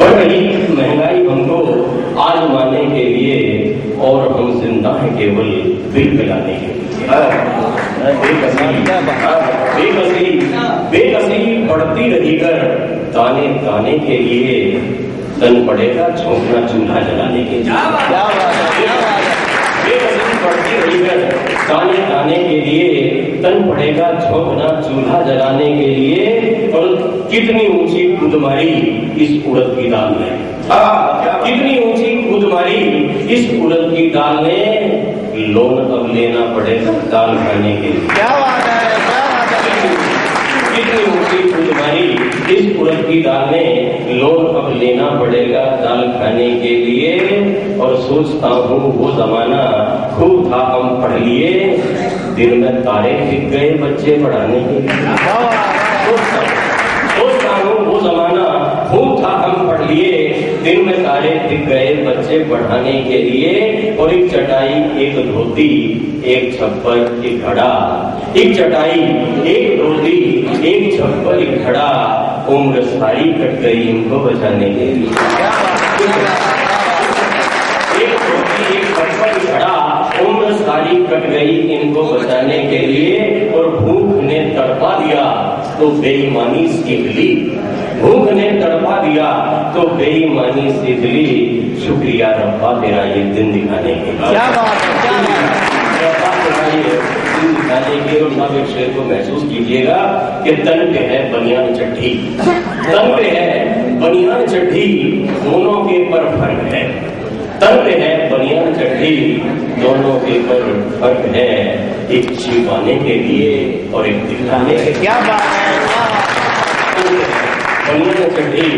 बढ़ रही महंगाई हमको आजमाने के लिए और हम जिंदा हैं केवल बिल मिलाने के लिए। बेकसी बढ़ती रही कर ताने ताने के लिए तन पड़ेगा झोंकना चूल्हा जलाने के लिए। बेकसी बढ़ती रही कर ताने ताने के लिए तन पड़ेगा झोंकना चूल्हा जलाने के लिए। और कितनी ऊंची कूद मारी इस उड़द की दाल ने, कितनी ऊंची कूद मारी इस उड़द की दाल ने, लोन अब लेना पड़ेगा दाल खाने के लिए। क्या बात है, क्या बात है। कितनी ऊंची कूद मारी इस उड़द की दाल ने, लोन अब लेना पड़ेगा दाल खाने के लिए। और सोचता हूँ वो जमाना खूब था हम पढ़ लिए, दिन में तारे दिख गए बच्चे पढ़ाने के लिए। सोचता हूँ वो जमाना खूब था हम पढ़ लिए, दिन में तारे दिख गए बच्चे पढ़ाने के लिए। और एक चटाई एक धोती एक छप्पर एक घड़ा, एक चटाई एक धोती एक छप्पर एक घड़ा, उम्र सारी कट गई इनको बचाने के लिए। एक धोती एक छप्पर एक घड़ा, उम्र सारी कट गई इनको बचाने के लिए। और भूख ने तड़पा दिया तो बेईमानी सीख ली, भूख ने तड़पा दिया तो बेईमानी सीख ली। शुक्रिया रब्बा तेरा ये दिन दिखाने के लिए। क्या बात है, क्या बात है। दिन दिखाने के। और आप एक शेर को महसूस कीजिएगा कि तन पे है बनियान चड्ढी, तन पे है बनियान चड्ढी, दोनों के पर फर्क है। तन पे है बनियान चड्ढी, दोनों के पर फर्क है। एक छिपाने के लिए और एक दिखाने के। क्या बात है। बनियान चड्ढी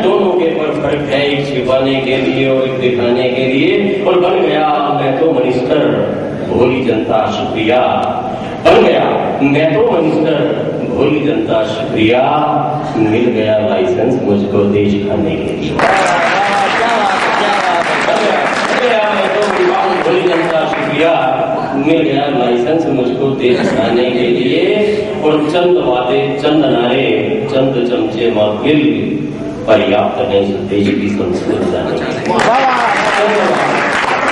दोनों के पर फर्क है, एक छिपाने के लिए और एक दिखाने के लिए। और बन गया मैं तो मिनिस्टर, भोली जनता शुक्रिया। बन गया मैं तो मिनिस्टर, भोली जनता शुक्रिया। मिल गया लाइसेंस मुझको देश खाने के लिए। भोली जनता शुक्रिया, मिल गया लाइसेंस मुझको देश खाने के लिए। और चंद वादे चंद नारे चंद चमचे महफिल, पर्याप्त है इस देश की संस्कृति जाने के लिए।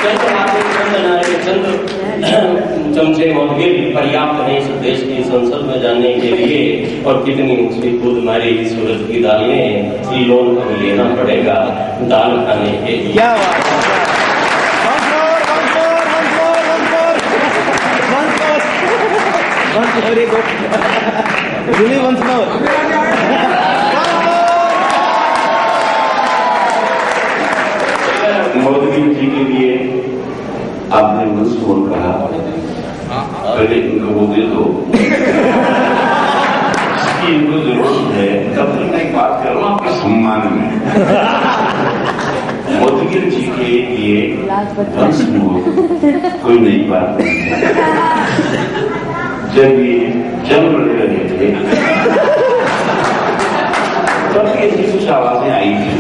चंद वादे चंद नारे चंद चमचे महफिल, पर्याप्त है इस देश की संसद में जाने के लिए। और कितनी ऊंची कूद मारी इस सूरज की दाल में, लोन अब लेना पड़ेगा दाल खाने के लिए। क्या Very good. Really once more. Modi ji के लिए आपने मुझसे कहा, पहले इनको वो दे दो, इसकी इनको जरूरत है। तब तक मैं एक बात कर रहा हूँ आपके सम्मान में। मोदी जी के लिए वंश कोई नई बात नहीं। जब ये जन्म ले रहे थे तब ऐसी कुछ आवाजें आई थी,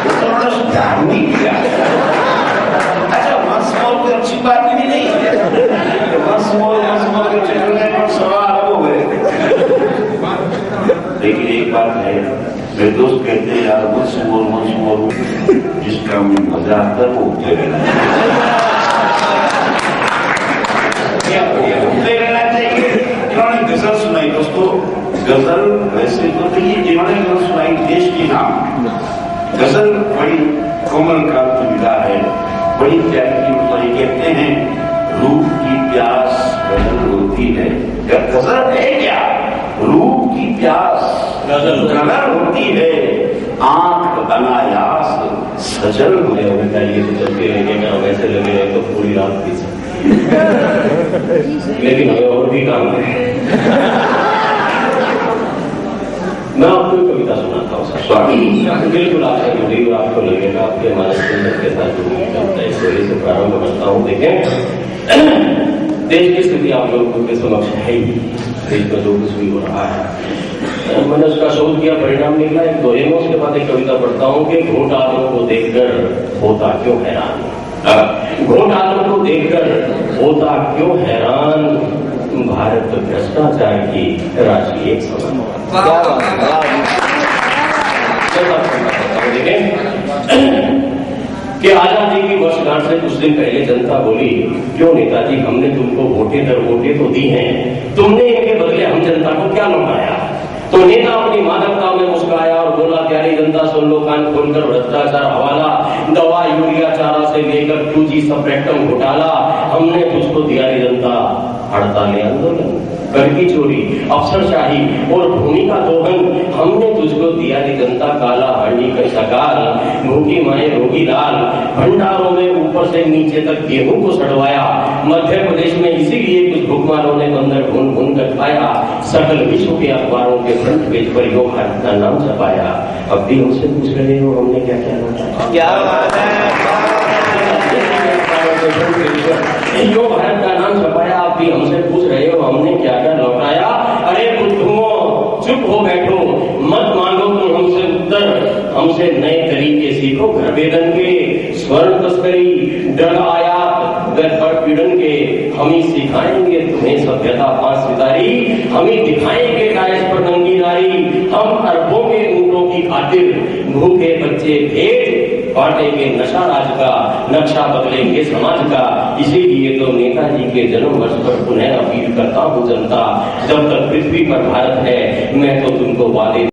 उन्होंने सुधार नहीं किया। अच्छा वंश मोल कोई अच्छी बात भी नहीं है, वंश मोल के चलने पर सवाल हो गए। लेकिन एक बात है, मेरे दोस्त कहते हैं यार वंश मोल जिसका मजा आता है वो उठते रहना चाहिए। इन्होंने गजल सुनाई दोस्तों, गजल वैसे तो नहीं, जिन्होंने गजल सुनाई देश की नाम गजल बड़ी कोमल का विधा है, बड़ी प्यारी की। कहते हैं रूप की प्यास गजल होती है। गजल है क्या? रूप की प्यास गजल होती है, आंख अनायास सजल हो जाएगा। ये तो चलते रहेगा, वैसे लगे तो पूरी रात पी सकते, लेकिन हमें और भी काम है। मैं आपको कविता सुनाता हूँ, बिल्कुल आपसे जुड़ी और आपको लगेगा आपके हमारे सुंदर के साथ जुड़ी कविता। इस वजह से प्रारंभ करता हूँ। देखें देश की स्थिति आप लोगों के समक्ष है ही, देश में जो कुछ भी हो रहा है। मैंने उसका शोध किया, परिणाम निकला एक दोहे में। उसके बाद एक कविता पढ़ता हूँ कि घोट आदमों को देखकर होता क्यों हैरान, घोट आदमों को देखकर होता क्यों हैरान, भारत भ्रष्टाचार की राशि एक समान। कि आजादी की वर्षगांठ से कुछ दिन पहले जनता बोली, क्यों नेताजी, हमने तुमको वोटें दर वोटें तो दी हैं, तुमने इनके बदले हम जनता को क्या लौटाया? तो नेता अपनी मानवता में मुस्कुराया और बोला, प्यारी जनता सुन लो कान खोलकर, भ्रष्टाचार हवाला, दवा यूरिया चारा से लेकर 2G सब्ट्रैक्टम घोटाला, हमने तुझको दिया रे जनता, हड़तालें आंदोलन, कर की चोरी, अफसरशाही और भूमि का दोहन, हमने तुझको दिया रे जनता, काला हांडी का सकाल, भूखी माए रोगी लाल, भंडारों में ऊपर से नीचे तक गेहूं को सड़वाया, मध्य प्रदेश में इसीलिए कुछ भुखमरों ने बंदर भून भून कर खाया, सकल विश्व के अखबारों के फ्रंट पेज पर योग भारत का नाम छपाया। अब भी हमसे पूछ रहे हो हमने क्या क्या लौटाया? क्या बात है। योग भारत का नाम छपाया, आप भी हमसे पूछ रहे हो हमने क्या क्या लौटाया? अरे बुद्धुओं, चुप हो बैठो, मत मांगो तुम हमसे उत्तर, हमसे नए तरीके सीखो घर वेदन के, स्वर्ण तस्करी, ड्रग आयात, व्यापार पीड़न के, हम ही सिखाएंगे तुम्हें सभ्यता 5 सितारी, हम ही दिखाएंगे कायस पर नंगी नारी, हम अरबों के ऊँटों की खातिर भूखे बच्चे भेज बांटेंगे नशा राज का, नक्शा बदलेंगे समाज का। इसीलिए तो नेताजी के जन्म वर्ष पर पुनः अपील करता हूँ जनता, जब तक पृथ्वी पर भारत है मैं तो तुमको वादे